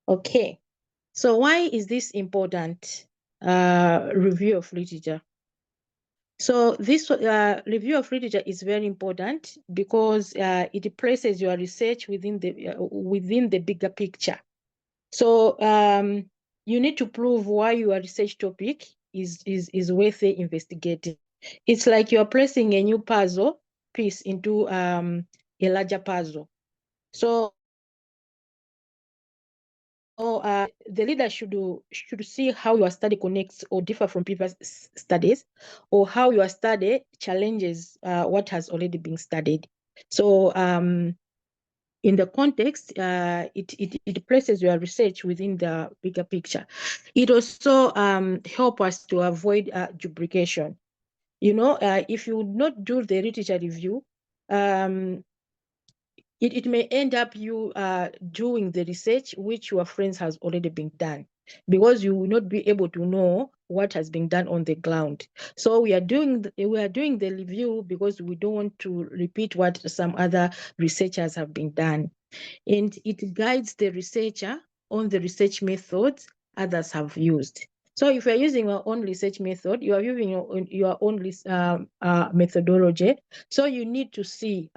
Okay, so why is this important? Review of literature. So this review of literature is very important because it places your research within the bigger picture. So you need to prove why your research topic is worth investigating. It's like you're placing a new puzzle piece into a larger puzzle. So the leader should see how your study connects or differ from previous studies, or how your study challenges what has already been studied. So in the context, it places your research within the bigger picture. It also helps us to avoid duplication. If you would not do the literature review, it may end up you doing the research which your friends has already been done, because you will not be able to know what has been done on the ground. So we are doing the review because we don't want to repeat what some other researchers have been done, and it guides the researcher on the research methods others have used. So if you're using your own research method, you are using your own methodology. So you need to see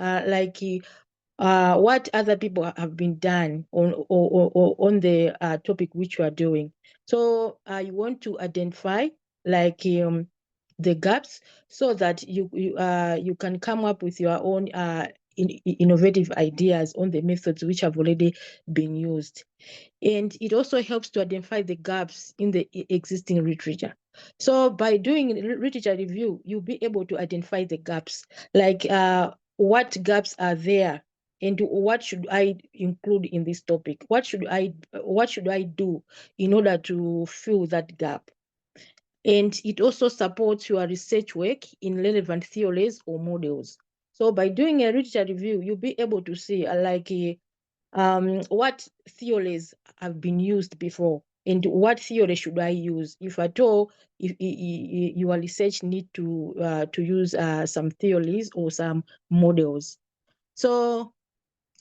what other people have been done on the topic which you are doing. So you want to identify the gaps, so that you can come up with your own innovative ideas on the methods which have already been used. And it also helps to identify the gaps in the existing literature. So by doing literature review, you'll be able to identify the gaps, like what gaps are there, and what should I include in this topic? What should I do in order to fill that gap? And it also supports your research work in relevant theories or models. So by doing a literature review, you'll be able to see what theories have been used before, and what theory should I use if at all, if your research need to use some theories or some models. So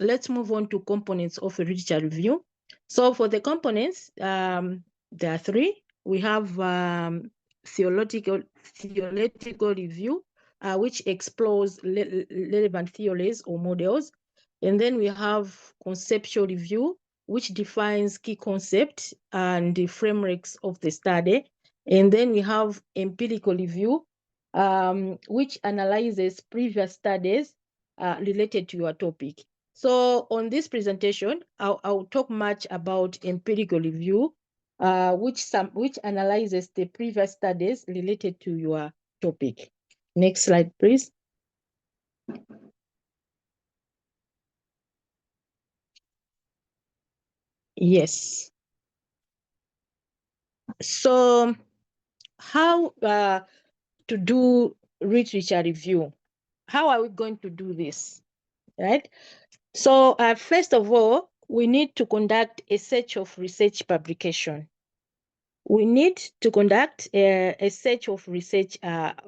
let's move on to components of a literature review. So for the components, there are three. We have theoretical review, which explores relevant theories or models. And then we have conceptual review, which defines key concepts and the frameworks of the study. And then we have empirical review, which analyzes previous studies related to your topic. So on this presentation, I'll talk much about empirical review, which analyzes the previous studies related to your topic. Next slide, please. Yes. So how to do literature review? How are we going to do this, right? So first of all, we need to conduct a search of research publication. We need to conduct a search of research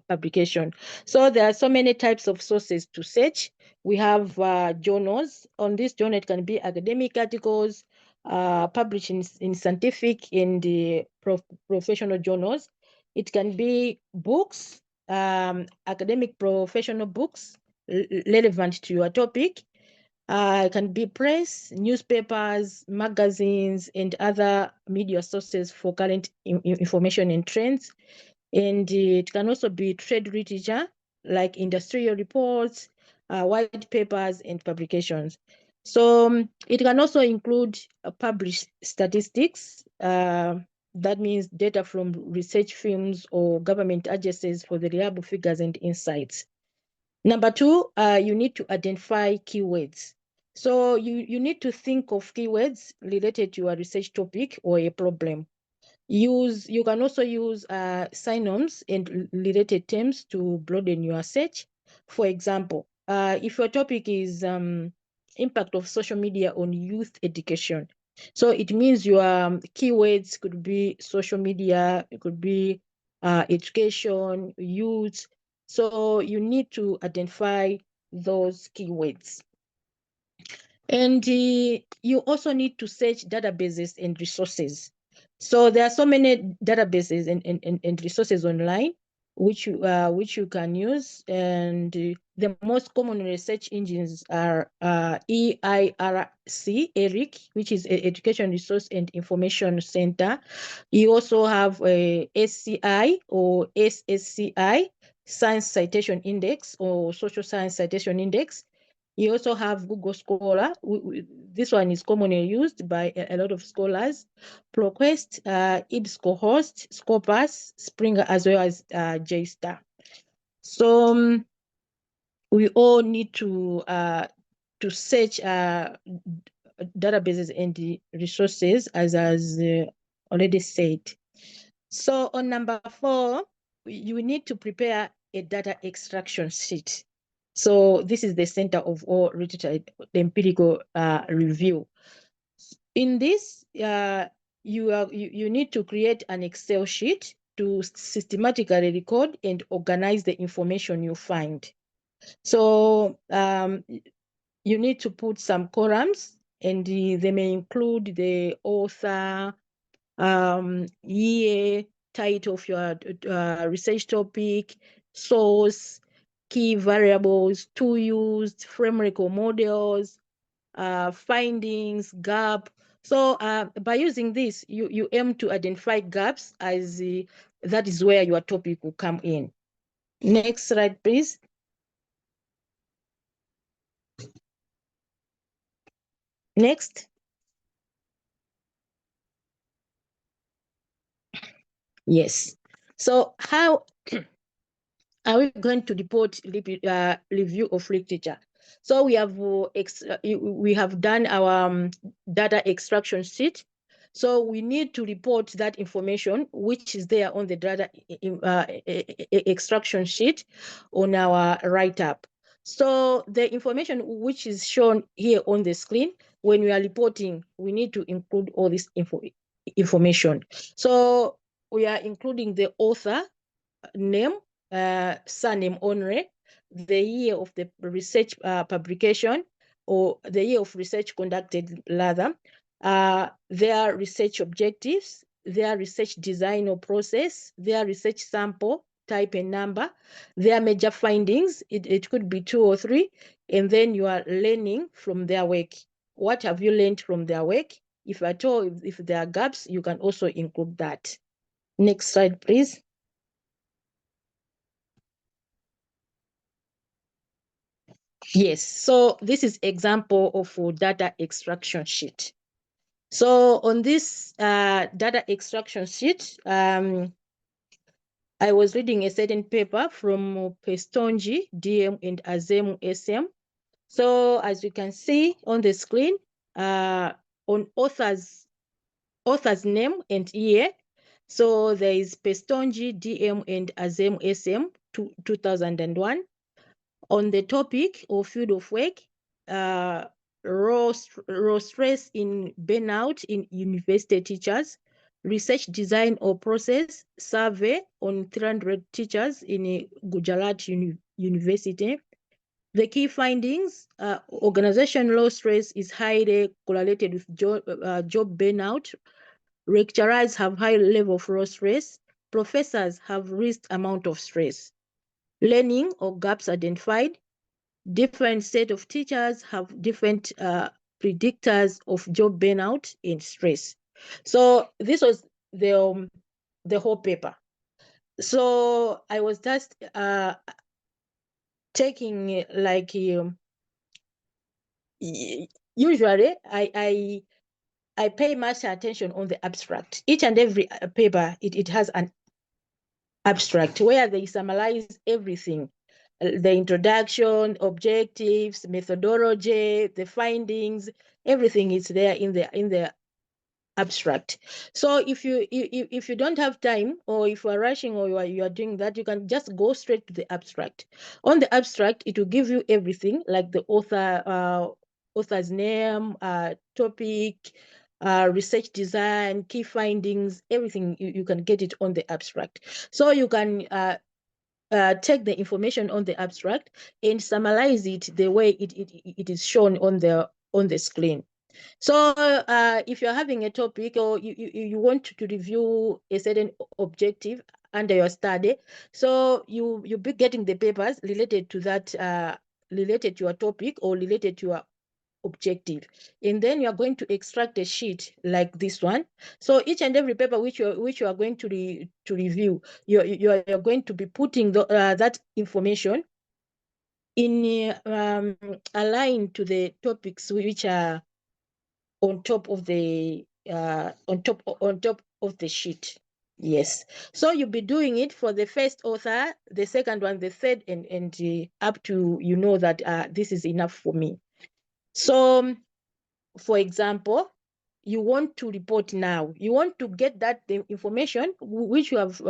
publication. So there are so many types of sources to search. We have journals. On this journal, it can be academic articles published in scientific and professional journals. It can be books, academic professional books relevant to your topic. It can be press, newspapers, magazines, and other media sources for current information and trends. And it can also be trade literature, like industrial reports, white papers, and publications. So it can also include published statistics. That means data from research firms or government agencies for the reliable figures and insights. Number two, you need to identify keywords. So you need to think of keywords related to a research topic or a problem. You can also use synonyms and related terms to broaden your search. For example, if your topic is impact of social media on youth education, so it means your keywords could be social media, it could be education, youth. So you need to identify those keywords. And you also need to search databases and resources. So there are so many databases and resources online which you can use. And the most common research engines are EIRC, which is Education Resource and Information Center. You also have a SCI or SSCI, Science Citation Index or Social Science Citation Index. You also have Google Scholar. This one is commonly used by a lot of scholars. ProQuest, EBSCOhost, Scopus, Springer, as well as JSTOR. So we all need to search databases and the resources, as already said. So on number 4, you need to prepare a data extraction sheet. So this is the center of all literature empirical review. In this, you need to create an Excel sheet to systematically record and organize the information you find. So you need to put some columns, and they may include the author, year, title of your research topic, source, key variables, tool used, framework or models, findings, gap. So by using this, you aim to identify gaps, as that is where your topic will come in. Next slide, please. Next. Yes. So how are we going to report review of literature? So we have done our data extraction sheet. So we need to report that information which is there on the data extraction sheet on our write-up. So the information which is shown here on the screen, when we are reporting, we need to include all this information. So we are including the author name, surname only, the year of the research publication, or the year of research conducted rather, their research objectives, their research design or process, their research sample, type and number, their major findings, it could be 2 or 3, and then you are learning from their work. What have you learned from their work? If at all, if there are gaps, you can also include that. Next slide, please. Yes, so this is example of a data extraction sheet. So on this data extraction sheet, I was reading a certain paper from Pestonji, DM, and Azemu, SM. So as you can see on the screen, on author's name and year, so there is Pestonji, DM, and Azemu, SM, 2001. On the topic or field of work, raw stress in burnout in university teachers, research design or process survey on 300 teachers in Gujarat University. The key findings, organization low stress is highly correlated with job burnout. Lecturers have high level of raw stress. Professors have reduced amount of stress. Learning or gaps identified. Different set of teachers have different predictors of job burnout and stress. So this was the whole paper. So I was just taking like usually I pay much attention on the abstract. Each and every paper it has an abstract where they summarize everything. The introduction, objectives, methodology, the findings, everything is there in the abstract. So if you don't have time, or if you are rushing, or you are doing that, you can just go straight to the abstract. On the abstract, it will give you everything, like the author's name, topic, research design, key findings, everything. You can get it on the abstract. So you can take the information on the abstract and summarize it the way it is shown on on the screen. So if you're having a topic or you want to review a certain objective under your study, so you'll be getting the papers related to that, related to your topic or related to your objective, and then you are going to extract a sheet like this one. So each and every paper which you are going to review, you're going to be putting that information in aligned to the topics which are on top of the sheet. Yes, so you'll be doing it for the first author, the second one, the third, and up to that this is enough for me. So for example, you want to report now. You want to get that the information which you have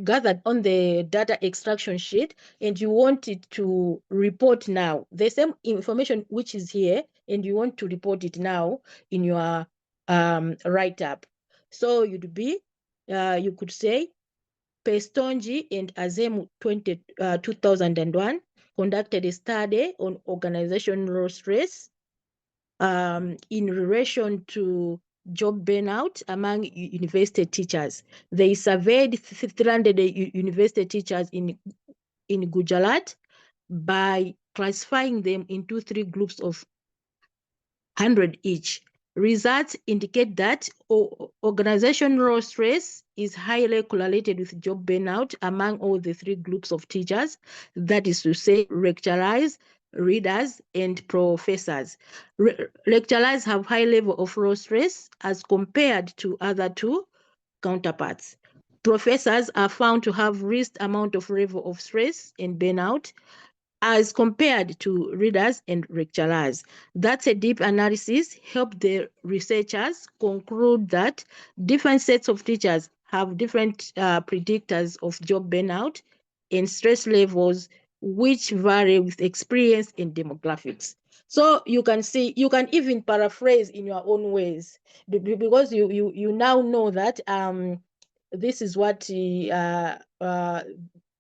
gathered on the data extraction sheet, and you want it to report now. The same information which is here, and you want to report it now in your write-up. So you'd be, you could say, Pestonji and Azemu 2001 conducted a study on organizational stress in relation to job burnout among university teachers. They surveyed 300 university teachers in Gujarat by classifying them into 3 groups of 100 each. Results indicate that organizational stress is highly correlated with job burnout among all the 3 groups of teachers, that is to say, lecturers, readers, and professors. Lecturers have high level of raw stress as compared to other 2 counterparts. Professors are found to have least amount of level of stress and burnout as compared to readers and lecturers. That's a deep analysis helped the researchers conclude that different sets of teachers have different predictors of job burnout and stress levels, which vary with experience and demographics. So you can see, you can even paraphrase in your own ways, because you now know that this is what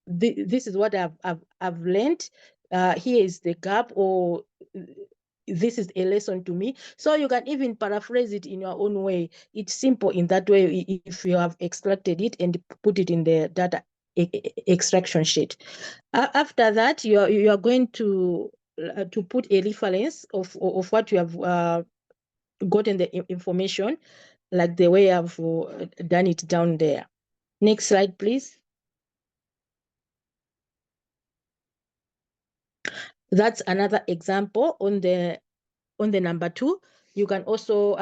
this is what I've learned. Here is the gap, or this is a lesson to me. So you can even paraphrase it in your own way. It's simple in that way if you have extracted it and put it in the data extraction sheet. After that, you are going to put a reference of what you have gotten the information, like the way I've done it down there. Next slide, please. That's another example on the number 2. You can also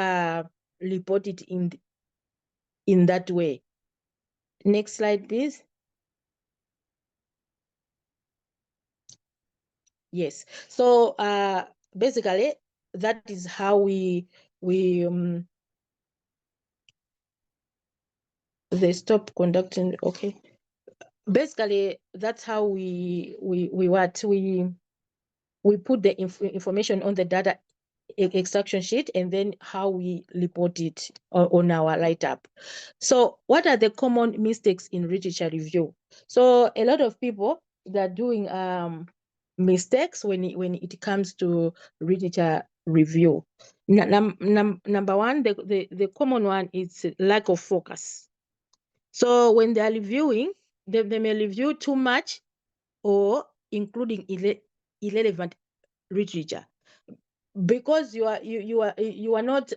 report it in that way. Next slide, please. Yes. So basically, that is how we they stop conducting. Okay. Basically, that's how we put the information on the data extraction sheet, and then how we report it on our write-up. So what are the common mistakes in literature review? So a lot of people, they're doing mistakes when it comes to literature review. Number one, the common one is lack of focus. So when they are reviewing, they may review too much or including irrelevant literature, because you are not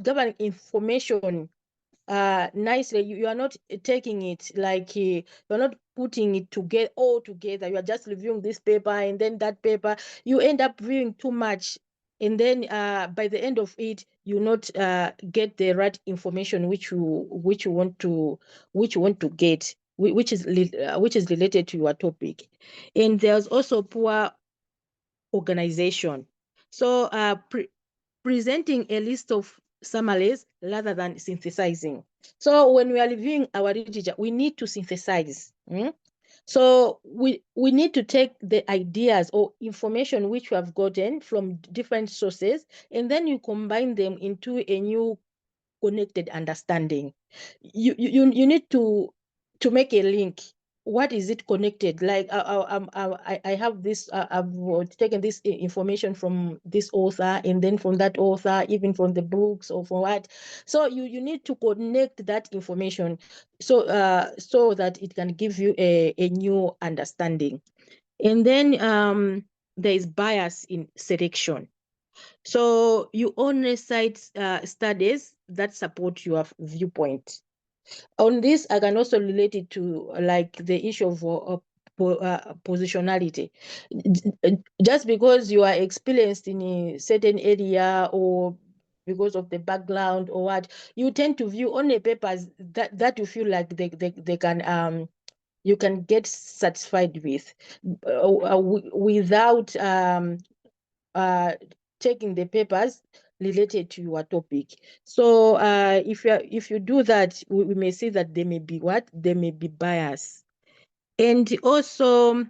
gathering information nicely. You are not taking it like you're not putting it together all together. You are just reviewing this paper and then that paper. You end up reviewing too much, and then by the end of it, you not get the right information which you want to get, which is related to your topic. And there's also poor organization. So presenting a list of summaries rather than synthesizing. So when we are reviewing our literature, we need to synthesize. So we need to take the ideas or information which we have gotten from different sources, and then you combine them into a new connected understanding. You need to make a link what is it connected? Like I have this, I've taken this information from this author, and then from that author, even from the books or from what. So you need to connect that information, so that it can give you a new understanding. And then there is bias in selection. So you only cite studies that support your viewpoint. On this, I can also relate it to like the issue of positionality. Just because you are experienced in a certain area, or because of the background or what, you tend to view only papers that you feel like they can you can get satisfied with, without uh, checking the papers related to your topic. So if you do that, we may see that there may be what? There may be bias. And also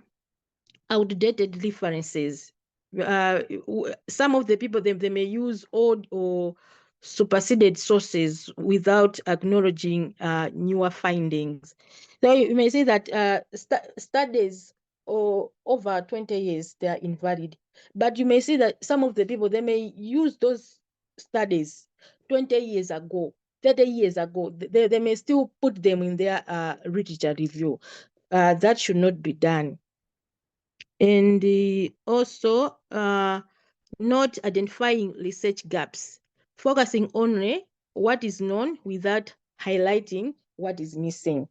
outdated references. Some of the people, they may use old or superseded sources without acknowledging newer findings. So you may say that studies or over 20 years, they are invalid. But you may see that some of the people, they may use those studies 20 years ago, 30 years ago. They may still put them in their literature review. That should not be done. And also not identifying research gaps, focusing only what is known without highlighting what is missing.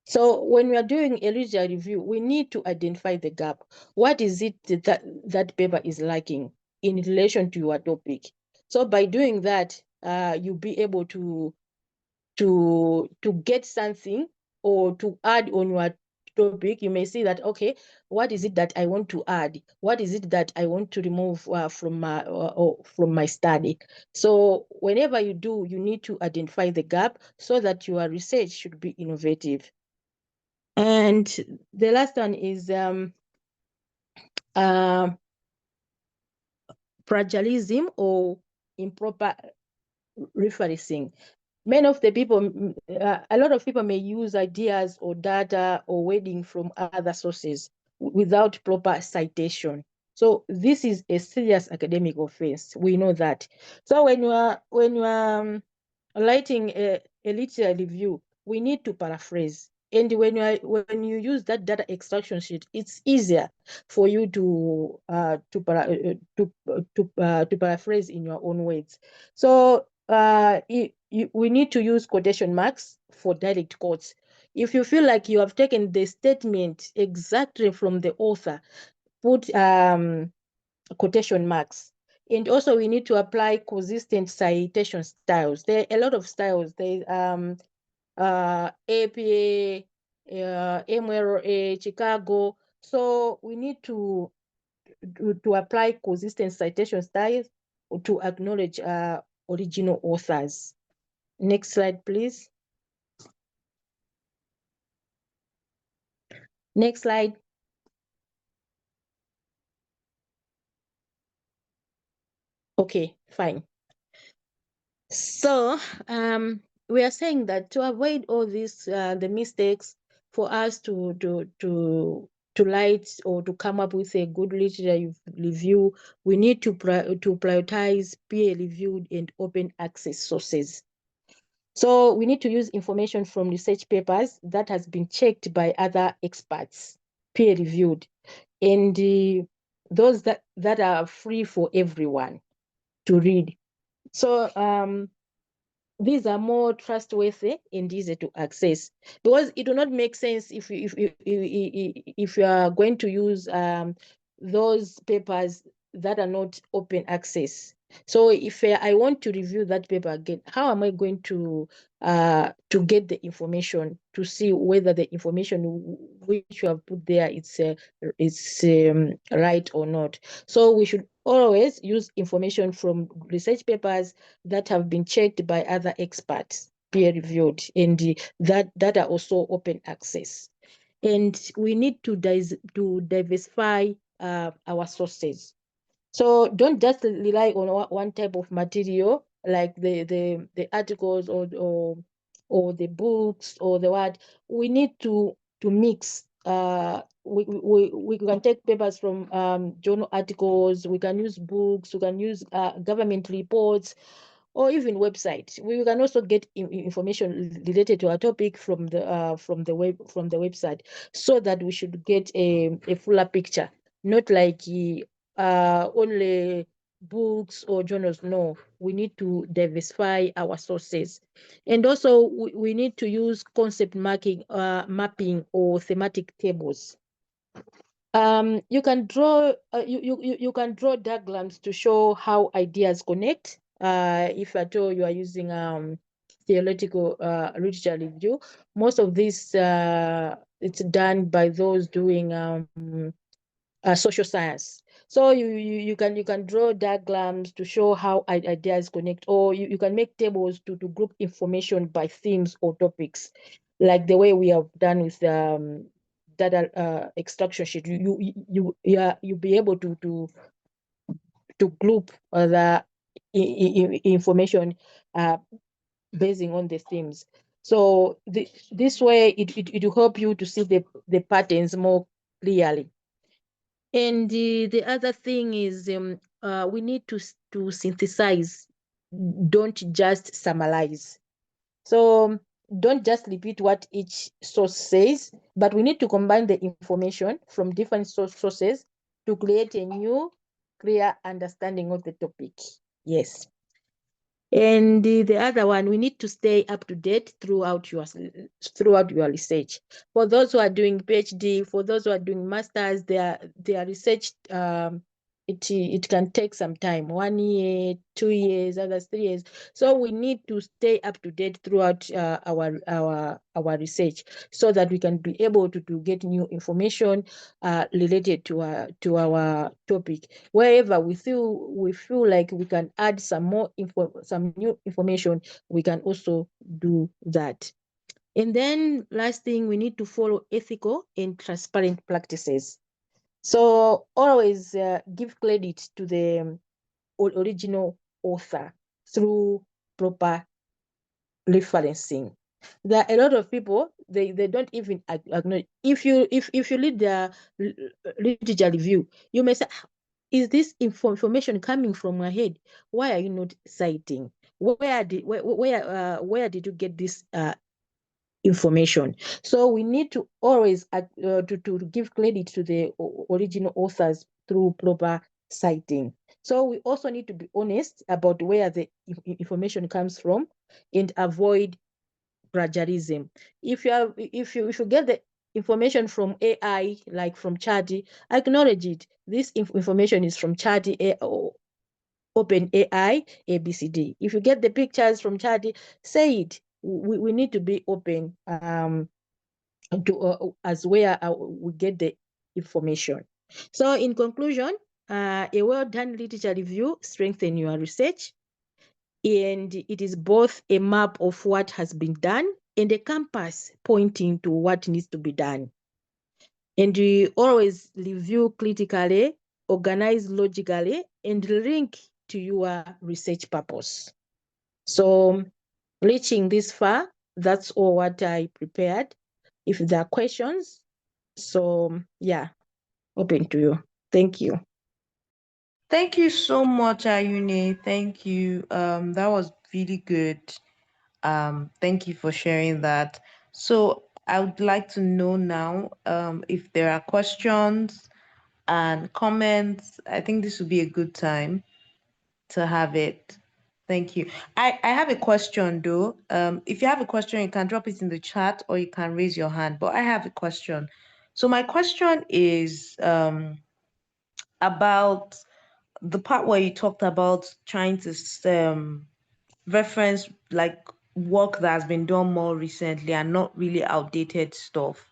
So when we are doing a literature review, we need to identify the gap. What is it that paper is lacking in relation to your topic? So by doing that, you'll be able to get something or to add on your topic. You may see that, okay, what is it that I want to add? What is it that I want to remove from my study? So whenever you do, you need to identify the gap so that your research should be innovative. And the last one is uh, plagiarism or improper referencing. Many of the people, a lot of people may use ideas or data or wording from other sources without proper citation. So this is a serious academic offense. We know that. So when you are writing a literature review, we need to paraphrase. And when you use that data extraction sheet, it's easier for you to paraphrase in your own words. So we need to use quotation marks for direct quotes. If you feel like you have taken the statement exactly from the author, put quotation marks. And also we need to apply consistent citation styles. There are a lot of styles. There's APA, MLA, Chicago. So we need to apply consistent citation styles to acknowledge original authors. Next slide, please. Next slide. Okay, fine. So we are saying that to avoid all these the mistakes, for us to write or to come up with a good literature review, we need to prioritize peer-reviewed and open access sources. So we need to use information from research papers that has been checked by other experts, peer-reviewed, and those that are free for everyone to read. So these are more trustworthy and easy to access, because it will not make sense if you are going to use those papers that are not open access. So if I want to review that paper again, how am I going to get the information to see whether the information which you have put there it's right or not? So we should always use information from research papers that have been checked by other experts, peer reviewed, and that are also open access. And we need to diversify our sources. So don't just rely on one type of material, like the articles or the books or the what. We need to mix we can take papers from journal articles, we can use books, we can use government reports, or even website. We can also get information related to our topic from the website, so that we should get a fuller picture, not like only books or journals. No, we need to diversify our sources. And also we need to use concept mapping or thematic tables. You can draw you can draw diagrams to show how ideas connect. If at all you are using theoretical literature review, most of this it's done by those doing social science. So you can draw diagrams to show how ideas connect, or you can make tables to group information by themes or topics, like the way we have done with data extraction sheet. You'll be able to group the information basing on the themes. So this way it will help you to see the patterns more clearly. And the other thing is we need to synthesize, don't just summarize. So don't just repeat what each source says, but we need to combine the information from different sources to create a new, clear understanding of the topic. Yes. And the other one, we need to stay up to date throughout your research. For those who are doing PhD, for those who are doing masters, their research it can take some time, 1 year, 2 years, others 3 years. So we need to stay up to date throughout our research, so that we can be able to get new information related to our topic. Wherever we feel like we can add some new information, we can also do that. And then last thing, we need to follow ethical and transparent practices. So always give credit to the original author through proper referencing. There are a lot of people, they don't even acknowledge. If you read the literature review, you may say, "Ah, is this information coming from my head? Why are you not citing? Where did you get this information?" So we need to always to give credit to the original authors through proper citing. So we also need to be honest about where the information comes from, and avoid plagiarism. If you get the information from AI, like from Chatty, acknowledge it. This information is from Chatty or Open AI ABCD. If you get the pictures from Chatty, say it. We need to be open to as where we get the information. So in conclusion, a well-done literature review strengthens your research, and it is both a map of what has been done and a compass pointing to what needs to be done. And we always review critically, organize logically, and link to your research purpose. So reaching this far, that's all what I prepared. If there are questions, so yeah, open to you. Thank you. Thank you so much, Ayune. Thank you. That was really good. Thank you for sharing that. So I would like to know now, if there are questions and comments. I think this would be a good time to have it. Thank you. I have a question though. If you have a question, you can drop it in the chat or you can raise your hand. But I have a question. So my question is about the part where you talked about trying to reference like work that has been done more recently and not really outdated stuff.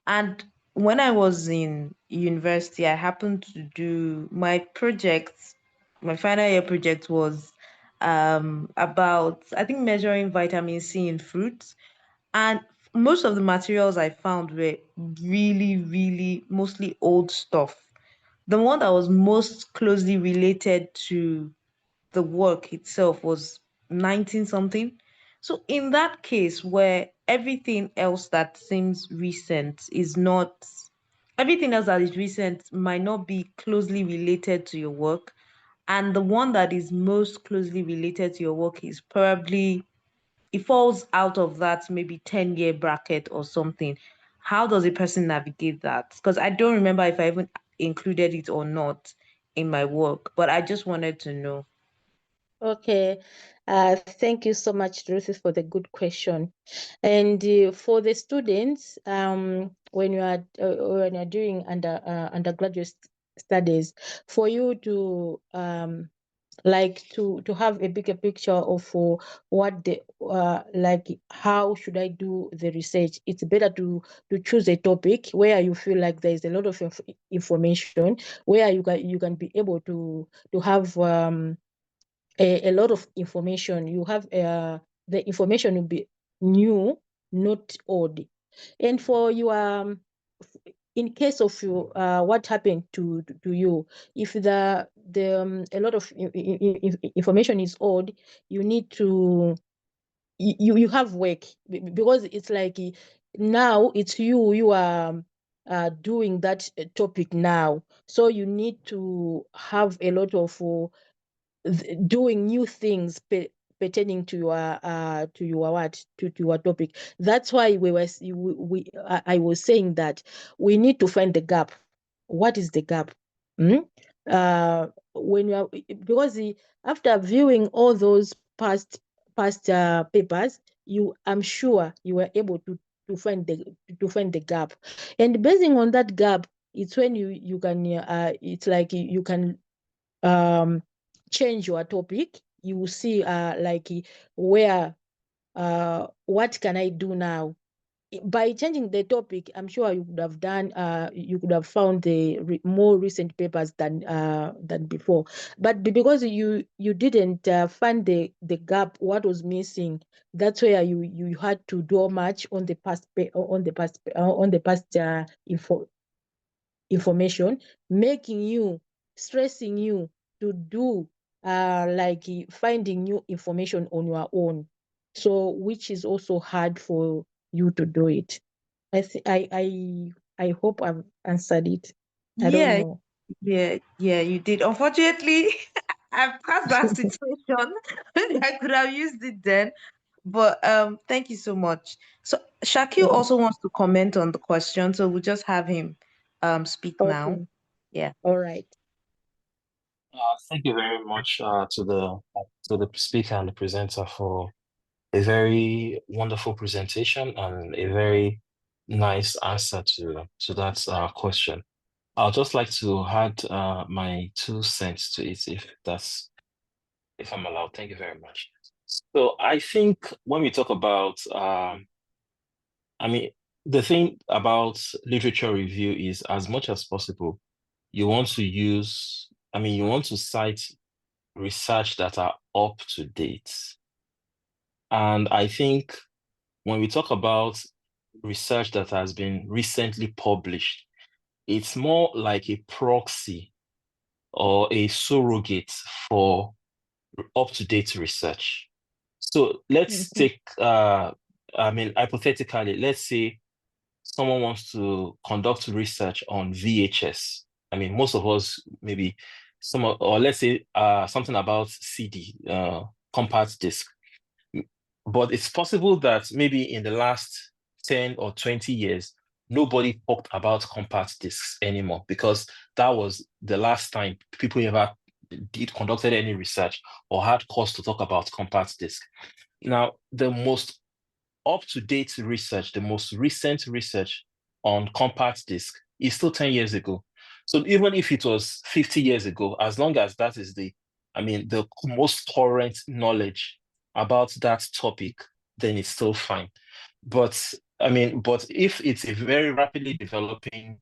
And when I was in university, I happened to do my project. My final year project was about, I think, measuring vitamin C in fruits. And most of the materials I found were really, really mostly old stuff. The one that was most closely related to the work itself was 19 something. So in that case where everything else that seems recent is not, everything else that is recent might not be closely related to your work. And the one that is most closely related to your work is probably, it falls out of that maybe 10-year bracket or something. How does a person navigate that? Because I don't remember if I even included it or not in my work, but I just wanted to know. Okay. Thank you so much, Ruthie, for the good question. And for the students, when you are doing undergraduate studies, for you to like to have a bigger picture of what the like how should I do the research, it's better to choose a topic where you feel like there is a lot of information, where you can be able to have a lot of information. You have the information will be new, not old. And for your in case of you what happened to you, if the a lot of information is old, you need to you have work, because it's like now it's you are doing that topic now, so you need to have a lot of doing new things pertaining to your what to your topic. That's why I was saying that we need to find the gap. What is the gap? Hmm? When you are, because after viewing all those past papers, I'm sure you were able to find the gap, and basing on that gap, it's when you can it's like you can um change your topic. You will see like where what can I do now. By changing the topic, I'm sure you could have done you could have found the more recent papers than before. But because you didn't find the gap, what was missing, that's where you had to do much on the past information, making you, stressing you to do like finding new information on your own. So which is also hard for you to do it. I hope I've answered it. I don't Yeah, know. yeah, you did. Unfortunately, I've passed that situation. I could have used it then. But thank you so much. So Shakil Yeah. also wants to comment on the question, so we'll just have him speak now. Okay. Yeah. All right. Thank you very much to the speaker and the presenter for a very wonderful presentation and a very nice answer to that question. I'll just like to add my 2 cents to it, if I'm allowed. Thank you very much. So I think when we talk about I mean, the thing about literature review is, as much as possible, you want to use, you want to cite research that are up to date. And I think when we talk about research that has been recently published, it's more like a proxy or a surrogate for up-to-date research. So let's Mhm. take, hypothetically, let's say someone wants to conduct research on VHS. Most of us maybe or let's say something about CD, compact disc. But it's possible that maybe in the last 10 or 20 years, nobody talked about compact discs anymore, because that was the last time people ever conducted any research or had cause to talk about compact disc. Now, the most up-to-date research, the most recent research on compact disc is still 10 years ago. So even if it was 50 years ago, as long as that is the most current knowledge about that topic, then it's still fine. But but if it's a very rapidly developing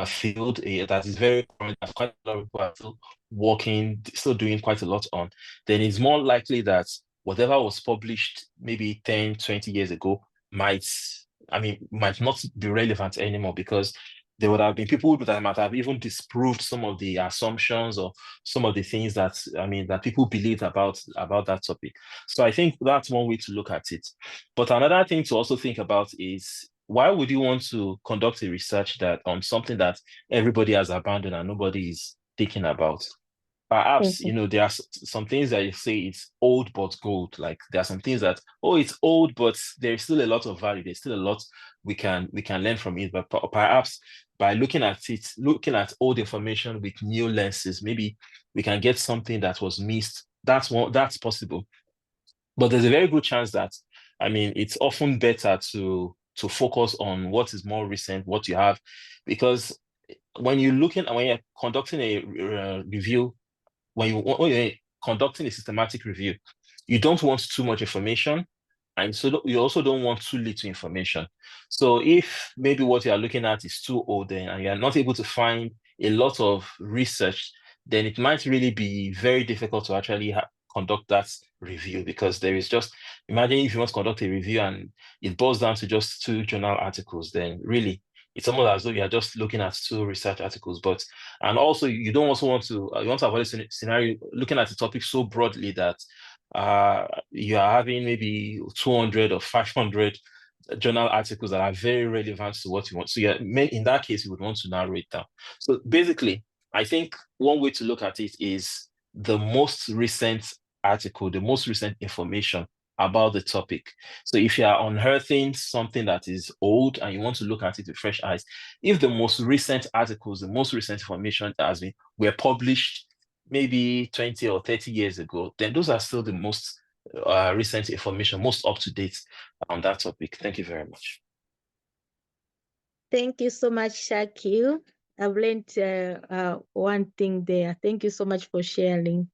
field that is very current, that quite a lot of people are still working, still doing quite a lot on, then it's more likely that whatever was published maybe 10, 20 years ago might not be relevant anymore, because there would have been people that might have even disproved some of the assumptions or some of the things that that people believed about that topic. So I think that's one way to look at it. But another thing to also think about is, why would you want to conduct a research that on something that everybody has abandoned and nobody is thinking about? Perhaps, there are some things that you say it's old but gold. Like there are some things that, oh, it's old, but there's still a lot of value. There's still a lot we can learn from it. But perhaps by looking at old information with new lenses, maybe we can get something that was missed. That's possible. But there's a very good chance that, it's often better to focus on what is more recent, what you have, because when you're conducting a review, when you're conducting a systematic review, you don't want too much information, and so you also don't want too little information. So if maybe what you are looking at is too old, and you are not able to find a lot of research, then it might really be very difficult to actually conduct that review, because there is just, imagine if you want to conduct a review and it boils down to just 2 journal articles, then really it's almost as though you are just looking at 2 research articles. And also you don't also want to you want to avoid a scenario looking at the topic so broadly that you are having maybe 200 or 500 journal articles that are very relevant to what you want. So in that case, you would want to narrow it down. So basically, I think one way to look at it is the most recent article, the most recent information about the topic. So if you are unearthing something that is old and you want to look at it with fresh eyes, if the most recent articles, the most recent information that were published maybe 20 or 30 years ago, then those are still the most recent information, most up to date on that topic. Thank you very much. Thank you so much, Shakil. I've learned one thing there. Thank you so much for sharing.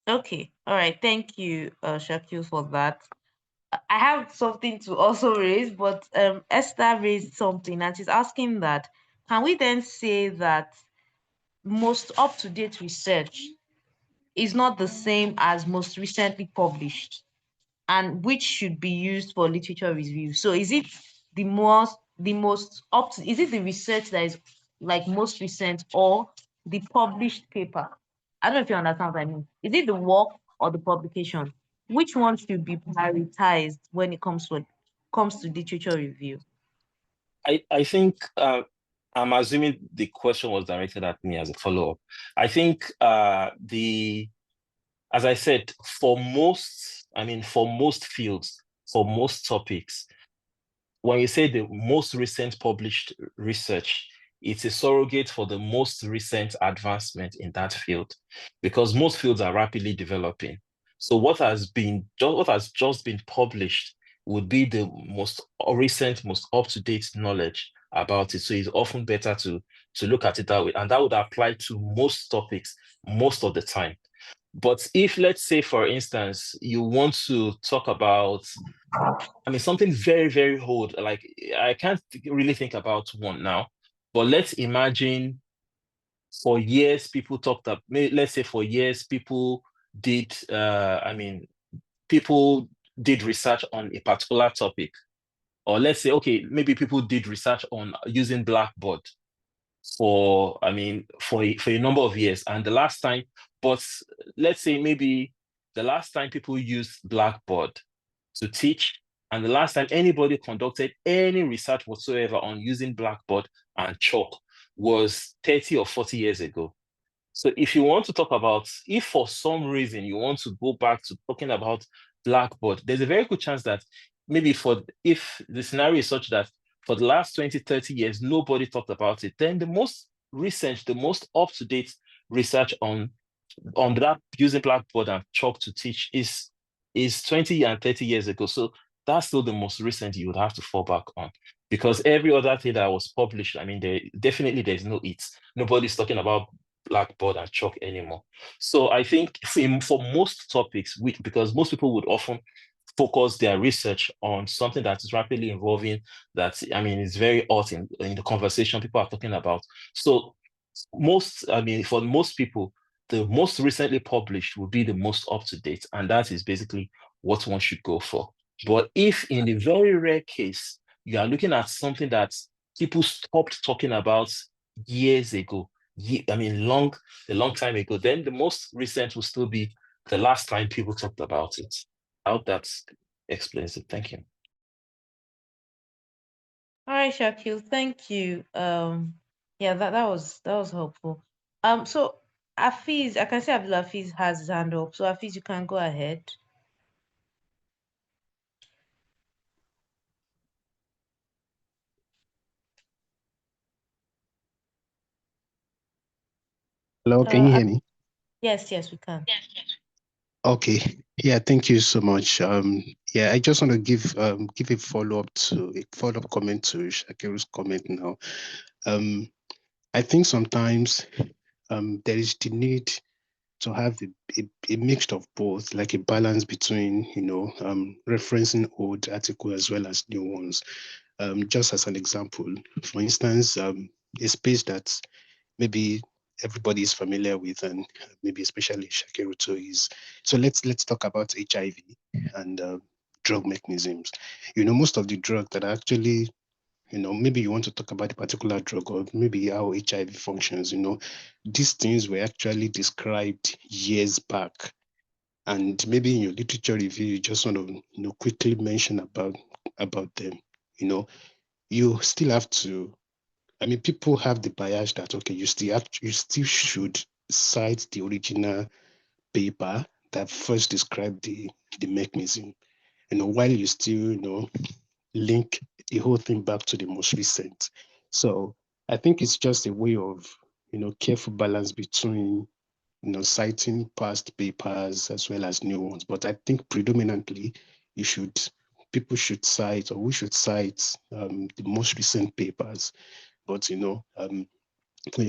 Okay. All right. Thank you, Shakil, for that. I have something to also raise, but Esther raised something and she's asking that, can we then say that most up-to-date research is not the same as most recently published, and which should be used for literature review? So is it the most up to, is it the research that is like most recent, or the published paper? I don't know if you understand what I mean. Is it the work or the publication? Which one should be prioritized when it comes to literature review? I think I'm assuming the question was directed at me as a follow-up. I think as I said, for most fields, for most topics, when you say the most recent published research, it's a surrogate for the most recent advancement in that field, because most fields are rapidly developing. So what has just been published would be the most recent, most up-to-date knowledge about it. So it's often better to look at it that way, and that would apply to most topics most of the time. But if, let's say, for instance, you want to talk about, something very, very old, like I can't really think about one now, but let's imagine for years people talked up, let's say for years people did, people did research on a particular topic. Or let's say, okay, maybe people did research on using Blackboard for a number of years. And but let's say maybe the last time people used Blackboard to teach, and the last time anybody conducted any research whatsoever on using Blackboard and chalk was 30 or 40 years ago. So if you want to talk about, if for some reason you want to go back to talking about Blackboard, there's a very good chance that maybe if the scenario is such that for the last 20, 30 years, nobody talked about it, then the most recent, the most up-to-date research on that using Blackboard and chalk to teach is 20 and 30 years ago. So that's still the most recent you would have to fall back on, because every other thing that was published, there's no it. Nobody's talking about Blackboard and chalk anymore. So I think for most topics, because most people would often focus their research on something that is rapidly evolving, that is very hot in the conversation people are talking about. So for most people, the most recently published will be the most up to date, and that is basically what one should go for. But if in the very rare case you are looking at something that people stopped talking about years ago. I mean, a long time ago. Then the most recent will still be the last time people talked about it. I hope that explains it. Thank you. All right, Shakil, thank you. Yeah, that was helpful. So Afiz, I can see Abdul Hafiz has his hand up. So Afiz, you can go ahead. Hello, can you hear me? Yes, yes, we can. Okay. Yeah, thank you so much. Yeah, I just want to give a follow-up comment to Shakiru's comment now. I think sometimes there is the need to have a mix of both, like a balance between, referencing old articles as well as new ones. Just as an example, for instance, a space that maybe everybody is familiar with, and maybe especially Shakiru too, is so let's talk about HIV and drug mechanisms. Most of the drugs that are actually, maybe you want to talk about a particular drug or maybe how HIV functions, these things were actually described years back. And maybe in your literature review, you just want to, quickly mention about them. You still have to, I mean, people have the bias that, okay, you still should cite the original paper that first described the mechanism, while you still, link the whole thing back to the most recent. So I think it's just a way of, careful balance between, citing past papers as well as new ones. But I think predominantly people should cite, or we should cite the most recent papers. But, you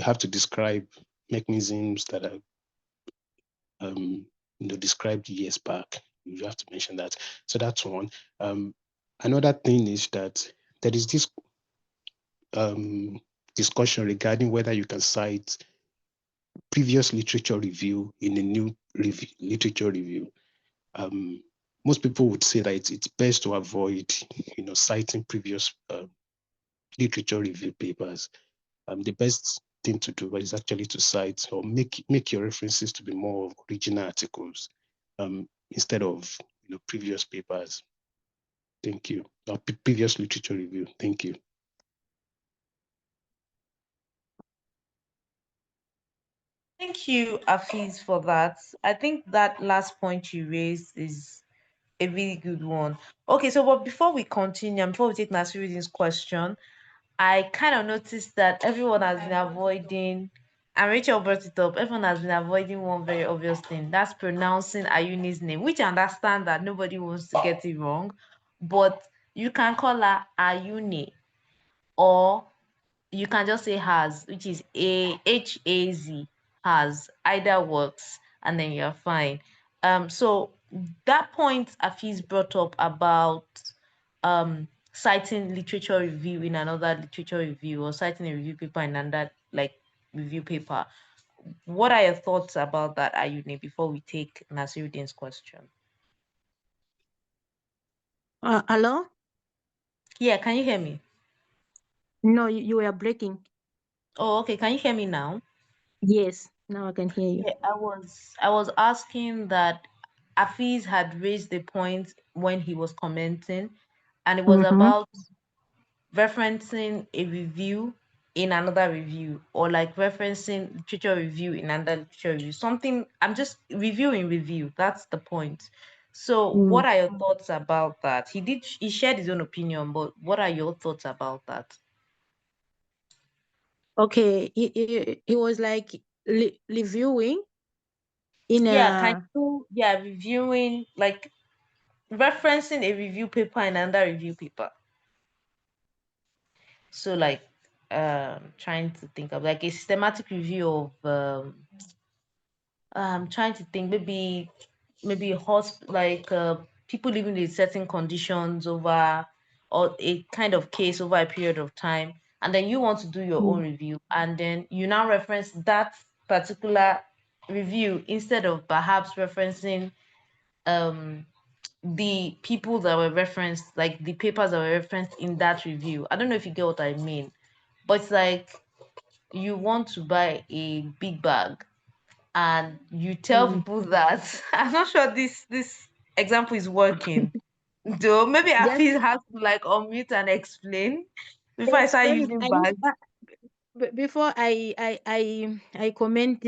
have to describe mechanisms that are, described years back. You have to mention that. So that's one. Another thing is that there is this discussion regarding whether you can cite previous literature review in a new literature review. Most people would say that it's best to avoid, citing previous literature review papers. The best thing to do is actually to cite or make your references to be more of original articles, instead of previous papers. Thank you. Or previous literature review. Thank you. Thank you, Afiz, for that. I think that last point you raised is a really good one. Okay, so but before we continue, and before we take Nasiruddin's question, I kind of noticed that everyone has been avoiding, and Rachel brought it up, everyone has been avoiding one very obvious thing. That's pronouncing Ayuni's name, which I understand that nobody wants to get it wrong, but you can call her Ayuni, or you can just say has, which is A-H-A-Z, has. Either works, and then you're fine. So that point Afiz brought up about citing literature review in another literature review, or citing a review paper in another like review paper. What are your thoughts about that, Ayune, before we take Nasiruddin's question? Hello? Yeah, can you hear me? No, you were breaking. Oh, okay. Can you hear me now? Yes, now I can hear you. Yeah, I was asking that Afiz had raised the point when he was commenting, and it was Mm-hmm. about referencing a review in another review, or like referencing literature review in another literature review. Something I'm just reviewing review. That's the point. So, what are your thoughts about that? He shared his own opinion, but what are your thoughts about that? Okay, it was like reviewing in Yeah, can a. you reviewing, like referencing a review paper in another review paper. So like trying to think of like a systematic review of trying to think, maybe like people living with certain conditions over, or a kind of case over a period of time, and then you want to do your own review, and then you now reference that particular review instead of perhaps referencing um the people that were referenced, like the papers that were referenced in that review. I don't know if you get what I mean. but it's like you want to buy a big bag and you tell people that I'm not sure this example is working. Though maybe I Just feel have to like unmute and explain before I start explain it. using bags. Before I comment,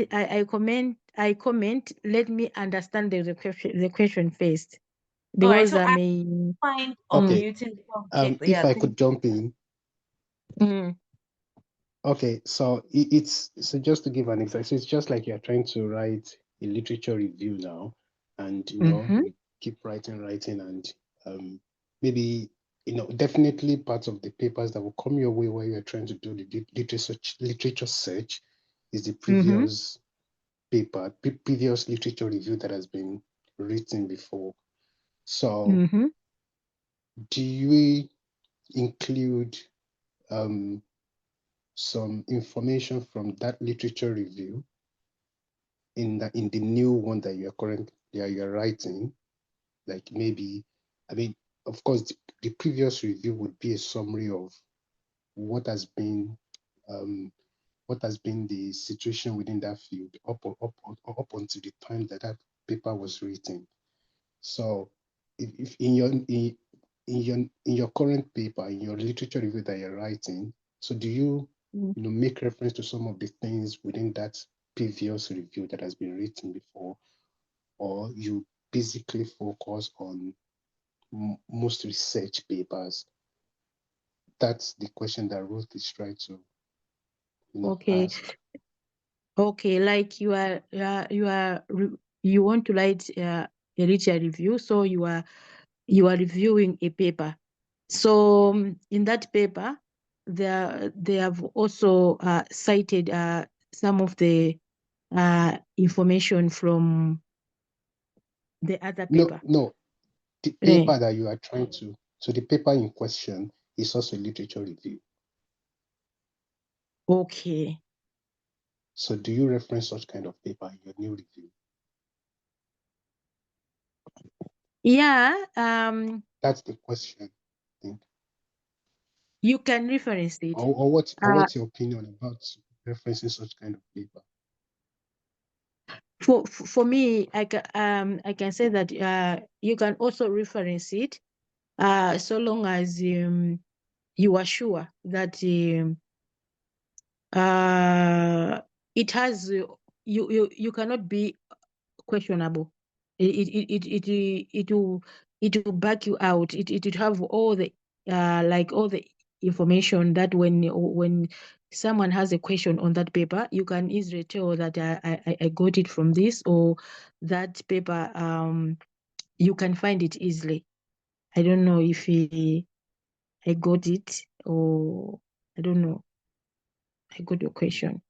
I comment. Let me understand the question first, All right, because so I I may. find Okay. unmuting before we get If yeah, I thank could jump in. Mm, Okay, so it's so just to give an example, so it's just like you're trying to write a literature review now, and mm-hmm, you keep writing, and maybe definitely part of the papers that will come your way while you're trying to do the literature search is the mm-hmm, previous paper, previous literature review that has been written before. So mm-hmm. do you include some information from that literature review in the new one that you're writing? Like maybe, I mean, of course, the previous review would be a summary of what has been the situation within that field up until the time that that paper was written. So if in your current paper, in your literature review that you're writing, so do you Mm. make reference to some of the things within that previous review that has been written before, or you basically focus on most research papers? That's the question that Ruth is trying to Okay, ask. okay. Like you want to write a literature review, so you are reviewing a paper. So in that paper, they have also cited some of the information from the other paper. No, the Eh, paper that you are trying to, so the paper in question is also a literature review. okay. So do you reference such kind of paper in your new review? Yeah, That's the question, I think. you can reference it. What's your opinion about referencing such kind of paper? For me, I can say that you can also reference it, so long as you are sure that it has you cannot be questionable. It will back you out. It will have all the like all the information that when someone has a question on that paper, you can easily tell that I got it from this, or that paper you can find it easily. I don't know if I got it, or I don't know. I got your question.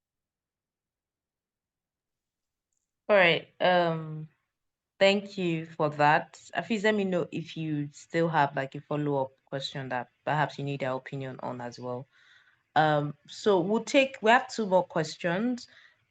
All right. Thank you for that. Afis, let me know if you still have like a follow-up question that perhaps you need our opinion on as well. So we have two more questions.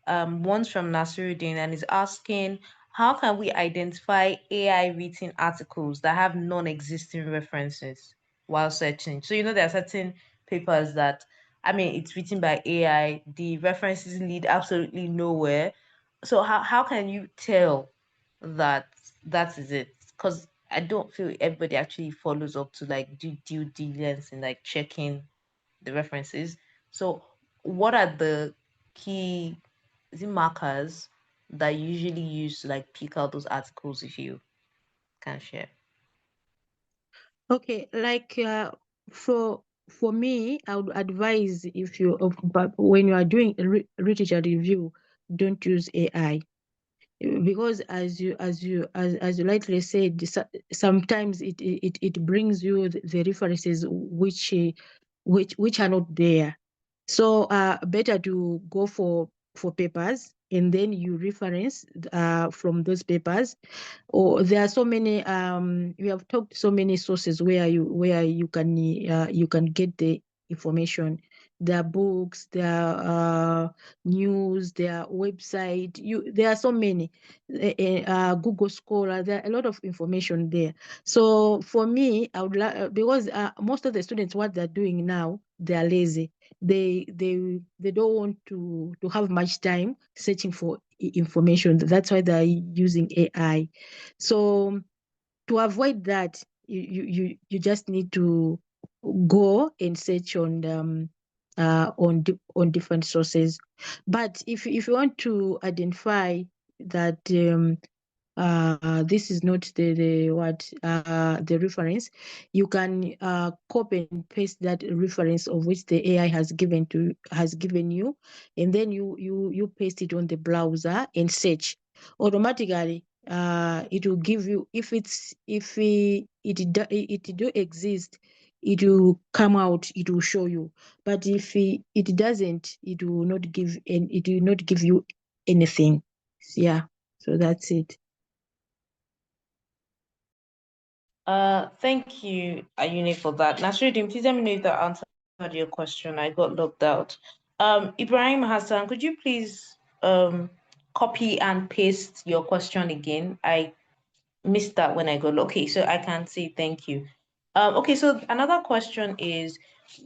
One's from Nasiruddin and is asking, how can we identify AI written articles that have non-existing references while searching? So there are certain papers that, I mean, it's written by AI, the references lead absolutely nowhere. So how can you tell that that is it? Because I don't feel everybody actually follows up to like do due diligence and like checking the references. So, what are the key markers that you usually use to like pick out those articles if you can share? Okay, like for me, I would advise, but when you are doing a literature review, don't use AI, because as you rightly said, sometimes it brings you the references which are not there. So better to go for papers, and then you reference from those papers. Or there are so many we have talked so many sources where you can get the information. their books, their news, their website. There are so many. Google Scholar. There are a lot of information there. So for me, I would like, because most of the students, what they're doing now, they are lazy. They don't want to have much time searching for information. That's why they're using AI. So to avoid that, you just need to go and search on different sources. But if you want to identify that this is not the reference, you can copy and paste that reference of which the AI has given you, and then you paste it on the browser and search. Automatically it will give you, if it do exist, it will come out, it will show you. But if it doesn't, it will not give you anything. Yeah, so that's it. Thank you, Ayune, for that. Nasruddin, please let me know if that answered your question. I got logged out. Ibrahim Hassan, could you please copy and paste your question again? I missed that when I got. Okay, so I can see. Thank you. Okay, so another question is,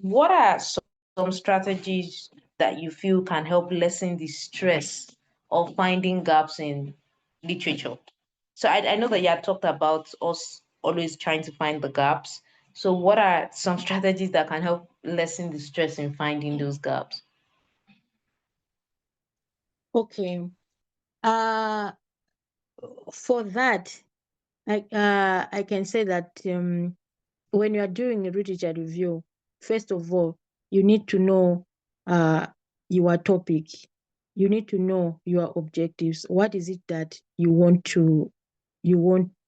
what are some strategies that you feel can help lessen the stress of finding gaps in literature? So I know that you had talked about us always trying to find the gaps. So what are some strategies that can help lessen the stress in finding those gaps? Okay. For that, I can say that when you are doing a literature review, first of all, you need to know your topic. You need to know your objectives. What is it that you want to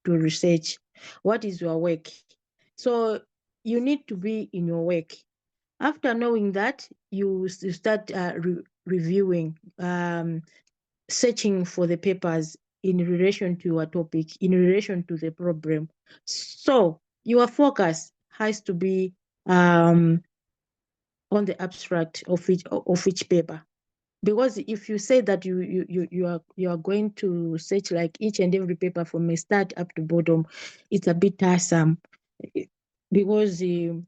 research? What is your work? So you need to be in your work. After knowing that, you start reviewing, searching for the papers in relation to your topic, in relation to the problem. So your focus has to be on the abstract of each paper. Because if you say that you are going to search like each and every paper from a start up to bottom, it's a bit tiresome, because you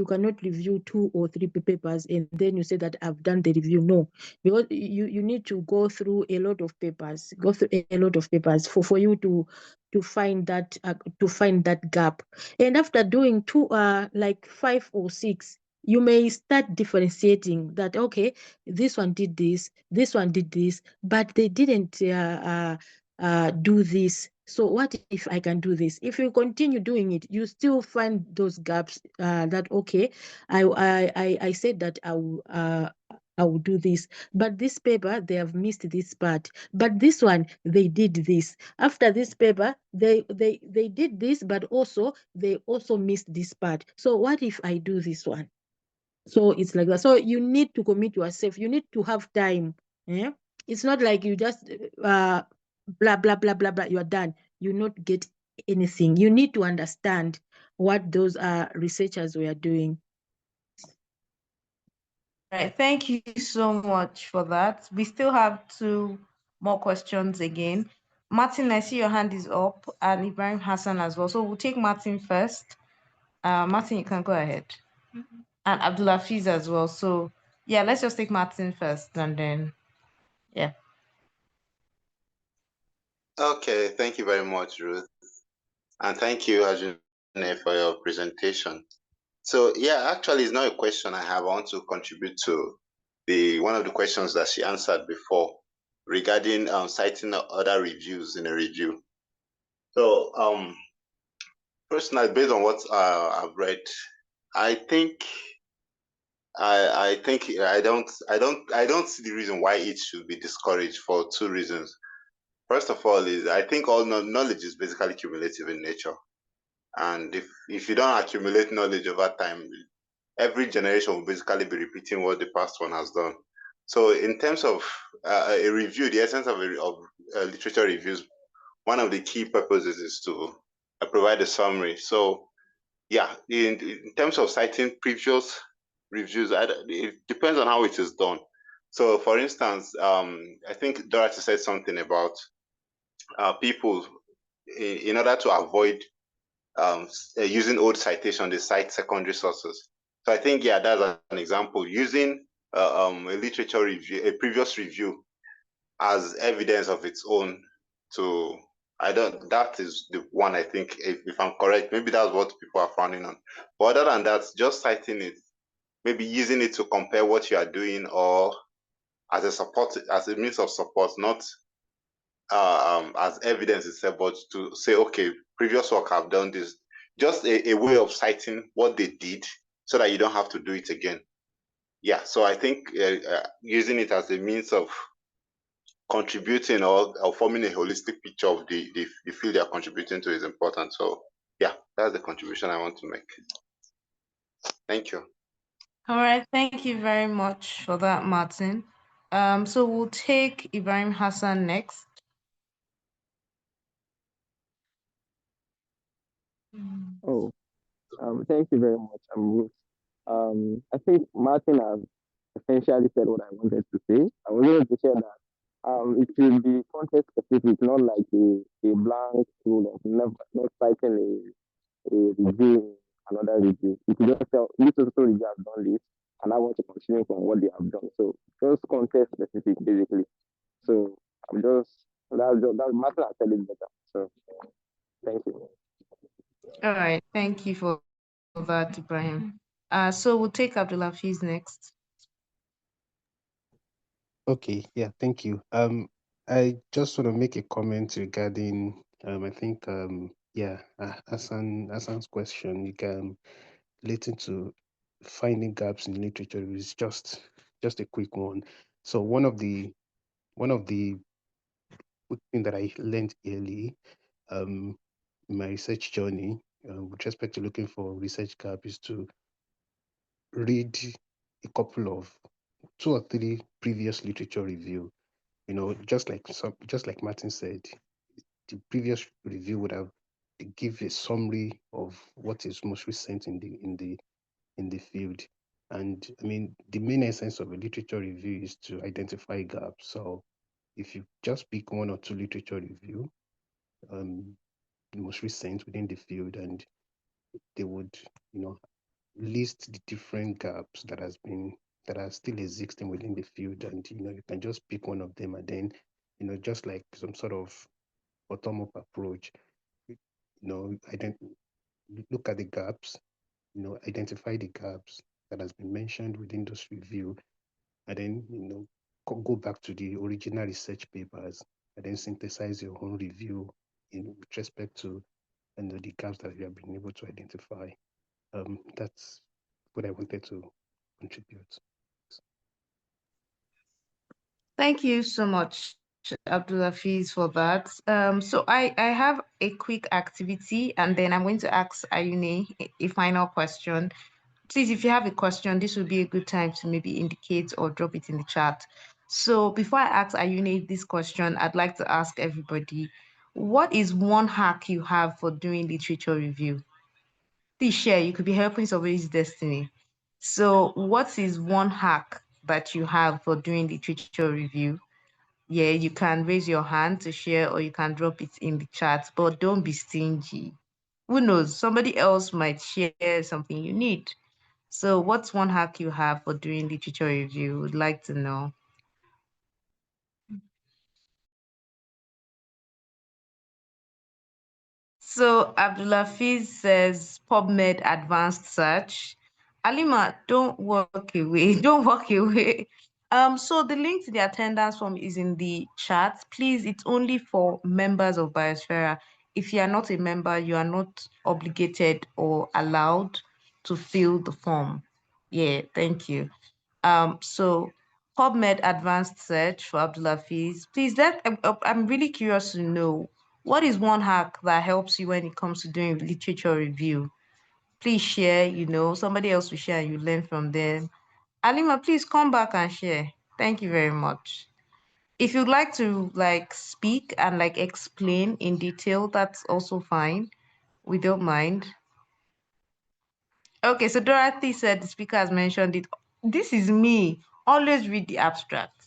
cannot review 2 or 3 papers and then you say that I've done the review. No, because you need to go through a lot of papers, for you to find that gap. And after doing like 5 or 6, you may start differentiating that, okay, this one did this, but they didn't do this. So what if I can do this? If you continue doing it, you still find those gaps, that, okay, I said that I will do this, but this paper, they have missed this part. But this one, they did this. After this paper, they did this, but also they also missed this part. So what if I do this one? So it's like that. So you need to commit yourself. You need to have time. Yeah? It's not like you just blah blah blah blah blah. You are done. You not get anything. You need to understand what those researchers were doing. Right. Thank you so much for that. We still have 2 more questions again. Martin, I see your hand is up, and Ibrahim Hassan as well. So we'll take Martin first. Martin, you can go ahead. And Abdulafiz as well. So yeah, let's just take Martin first and then, yeah. Okay, thank you very much, Ruth. And thank you, Hazvinei, for your presentation. So yeah, actually it's not a question I have. I want to contribute to one of the questions that she answered before regarding citing other reviews in a review. So personally, based on what I've read, I think I don't see the reason why it should be discouraged for 2 reasons. First of all, is I think all knowledge is basically cumulative in nature, and if you don't accumulate knowledge over time, every generation will basically be repeating what the past one has done. So in terms of a review, the essence of literature reviews, one of the key purposes is to provide a summary. So yeah, in terms of citing previous reviews. It depends on how it is done. So, for instance, I think Dorothy said something about people, in order to avoid using old citation, they cite secondary sources. So I think, yeah, that's an example. Using a literature review, a previous review, as evidence of its own to, that is the one I think, if I'm correct, maybe that's what people are frowning on. But other than that, just citing it, maybe using it to compare what you are doing, or as a support, as a means of support, not as evidence itself, but to say, okay, previous work have done this, just a way of citing what they did so that you don't have to do it again. Yeah, so I think using it as a means of contributing, or forming a holistic picture of the field they are contributing to is important. So yeah, that's the contribution I want to make. Thank you. All right, thank you very much for that, Martin. So we'll take Ibrahim Hassan next. Oh, thank you very much. Ruth. I think Martin has essentially said what I wanted to say. I was going to share that it will be context specific, not like a blank rule of never not citing a review in another review. You can just tell this also review have done this, and I want to continue from what they have done. So just context specific, basically. So I'm just that Martin has said it better. So thank you. All right, thank you for that, Ibrahim. So we'll take Abdulhafiz next. Okay, yeah, thank you. I just want to make a comment regarding I think yeah, Hassan's question. You can relating to finding gaps in literature is just a quick one. So one of the quick thing that I learned early in my research journey with respect to looking for research gap is to read a couple of 2 or 3 previous literature review. Just like Martin said, the previous review would have give a summary of what is most recent in the field. And I mean, the main essence of a literature review is to identify gaps. So if you just pick 1 or 2 literature review, the most recent within the field, and they would, list the different gaps that are still existing within the field, and you can just pick one of them, and then just like some sort of bottom-up approach, you look at the gaps, identify the gaps that has been mentioned within those review, and then go back to the original research papers, and then synthesize your own review with respect to the gaps that you have been able to identify. That's what I wanted to contribute. Thank you so much, Abdulhafiz, for that. So I have a quick activity, and then I'm going to ask Ayune a final question. Please, if you have a question, this would be a good time to maybe indicate or drop it in the chat. So before I ask Ayune this question, I'd like to ask everybody, what is one hack you have for doing literature review? Please share. You could be helping somebody's destiny. So what is one hack that you have for doing literature review? Yeah, you can raise your hand to share, or you can drop it in the chat, but don't be stingy. Who knows? Somebody else might share something you need. So what's one hack you have for doing literature review? Would like to know. So Abdulafiz says PubMed advanced search. Alima, don't walk away. Don't walk away. So the link to the attendance form is in the chat. Please, it's only for members of Biosphere. If you are not a member, you are not obligated or allowed to fill the form. Yeah, thank you. So PubMed advanced search for Abdulafiz. Please, I'm really curious to know, what is one hack that helps you when it comes to doing literature review? Please share, somebody else will share and you learn from them. Alima, please come back and share. Thank you very much. If you'd like to speak and explain in detail, that's also fine. We don't mind. Okay, so Dorothy said the speaker has mentioned it. This is me. Always read the abstract.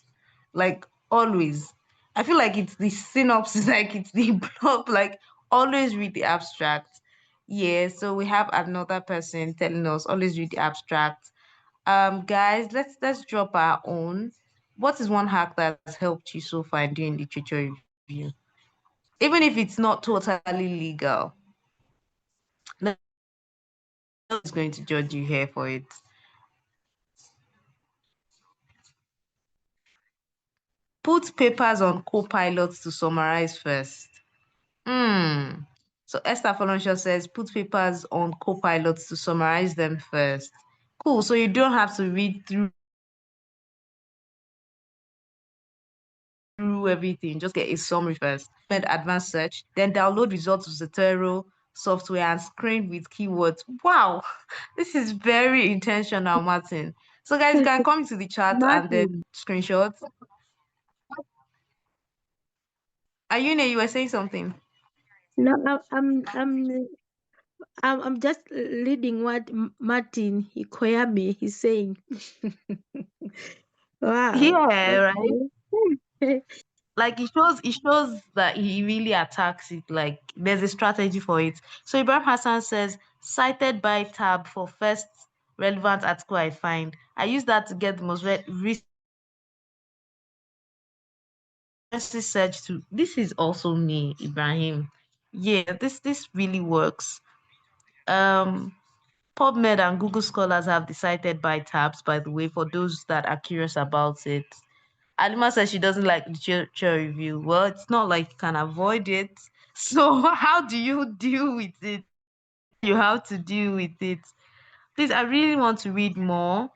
Like always. I feel like it's the synopsis, like it's the blog, like always read the abstract. Yeah, so we have another person telling us always read the abstract. Guys, let's drop our own. What is one hack that's helped you so far in doing literature review? Even if it's not totally legal. Nobody's going to judge you here for it. Put papers on co-pilots to summarize first. Hmm. So Esther Folonshaw says put papers on co-pilots to summarize them first. Cool. So you don't have to read through everything. Just get a summary first. Recommend advanced search, then download results of Zotero software and screen with keywords. Wow, this is very intentional, Martin. So guys, you can come into the chat and then screenshots. Martin. Ayune, you were saying something. No, I'm just reading what Martin Ikoyami is saying. Wow. Yeah, right. Okay. Like it shows that he really attacks it. Like there's a strategy for it. So Ibrahim Hassan says cited by tab for first relevant article I find. I use that to get the most recent search to. This is also me, Ibrahim. Yeah, this really works. Um PubMed and Google Scholars have the cited by tabs, by the way, for those that are curious about it. Alima says she doesn't like literature review. Well, it's not like you can avoid it. So how do you deal with it? Let me tell you how to deal with it. Please, I really want to read more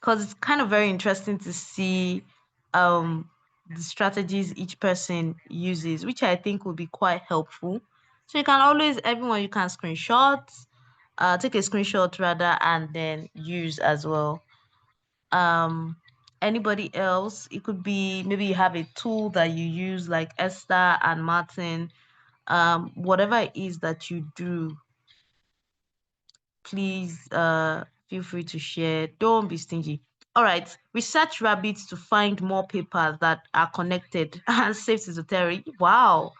because it's kind of very interesting to see um the strategies each person uses, which I think will be quite helpful. So you can always everyone you can take a screenshot rather and then use as well. um Anybody else, it could be maybe you have a tool that you use like Esther and Martin. Whatever it is that you do, please feel free to share. Don't be stingy. All right, research rabbits to find more papers that are connected and safe to esoteric. Wow,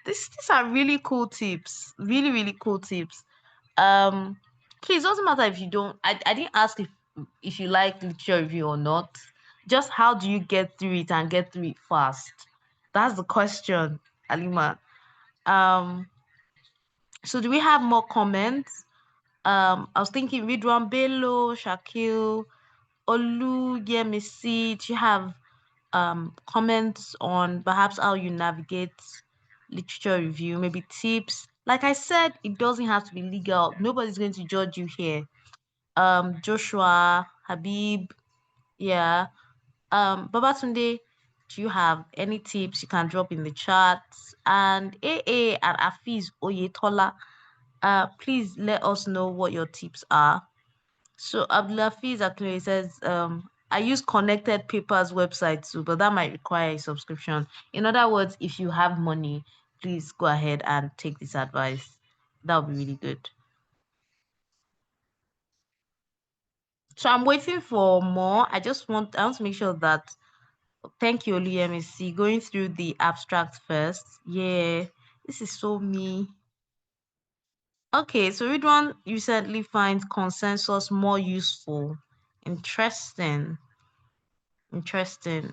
these are really cool tips, really really cool tips. um Please, doesn't matter if you don't, I didn't ask if you like literature review or not. Just how do you get through it and get through it fast? That's the question, Alima. um so do we have more comments? I was thinking Ridwan Bello, Shakil, Olu, Yemisi, do you have comments on perhaps how you navigate literature review, maybe tips? Like I said, it doesn't have to be legal. Nobody's going to judge you here. Joshua, Habib, yeah. Babatunde, do you have any tips you can drop in the chat? And AA and Afiz Oyetola, please let us know what your tips are. So Abdulafiz actually says, I use Connected Papers website too, but that might require a subscription. In other words, if you have money, please go ahead and take this advice. That would be really good. So I'm waiting for more. I want to make sure that, thank you, Oluyemisi, going through the abstract first. Yeah, this is so me. Okay, so Ridwan recently finds consensus more useful. Interesting. Interesting.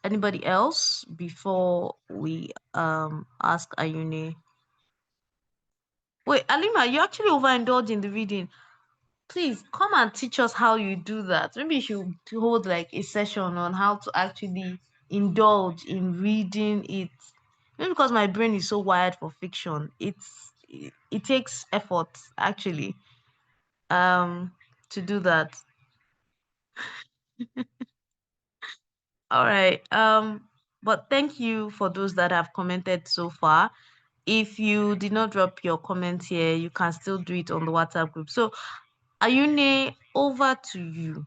Anybody else before we ask Ayune? Wait, Alima, you actually overindulge in the reading. Please come and teach us how you do that. Maybe you should hold like a session on how to actually indulge in reading it. Maybe because my brain is so wired for fiction. It takes effort actually to do that. All right. But thank you for those that have commented so far. If you did not drop your comment here, you can still do it on the WhatsApp group. So, Ayune, over to you.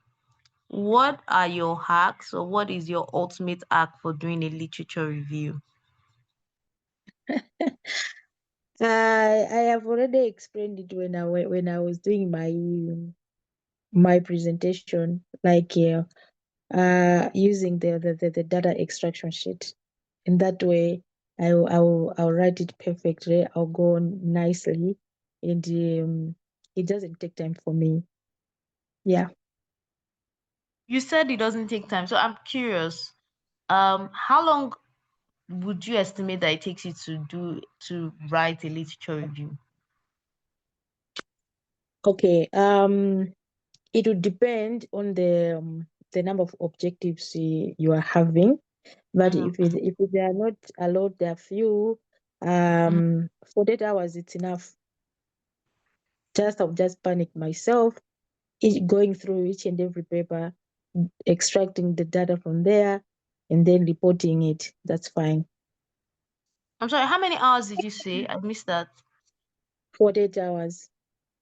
What are your hacks, or what is your ultimate hack for doing a literature review? I have already explained it when I was doing my presentation, like using the data extraction sheet. In that way, I'll write it perfectly. I'll go on nicely, and it doesn't take time for me. Yeah. You said it doesn't take time, so I'm curious. How long would you estimate that it takes you to write a literature review? Okay. It would depend on the number of objectives you are having. But Mhm, if they are not a lot, they are few. mhm. 48 hours, it's enough. I'll just panic myself, going through each and every paper, extracting the data from there, and then reporting it. That's fine. I'm sorry, how many hours did you say? I missed that. 48 hours.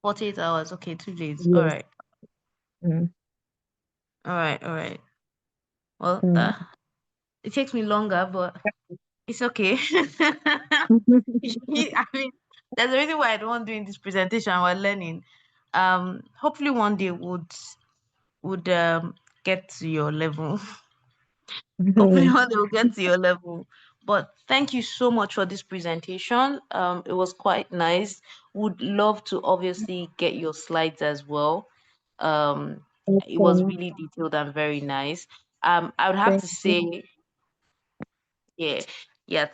48 hours. Okay, 2 days. All Yes. right. Mm. All right. All right. Well, Mm. it takes me longer, but it's okay. I mean, there's a reason why I don't want doing this presentation while learning. Hopefully one day would get to your level. Hopefully one day we'll get to your level. But thank you so much for this presentation. It was quite nice. Would love to obviously get your slides as well. Um, it was Okay. really detailed and very nice. I would have Thank to you. say, yeah, yeah.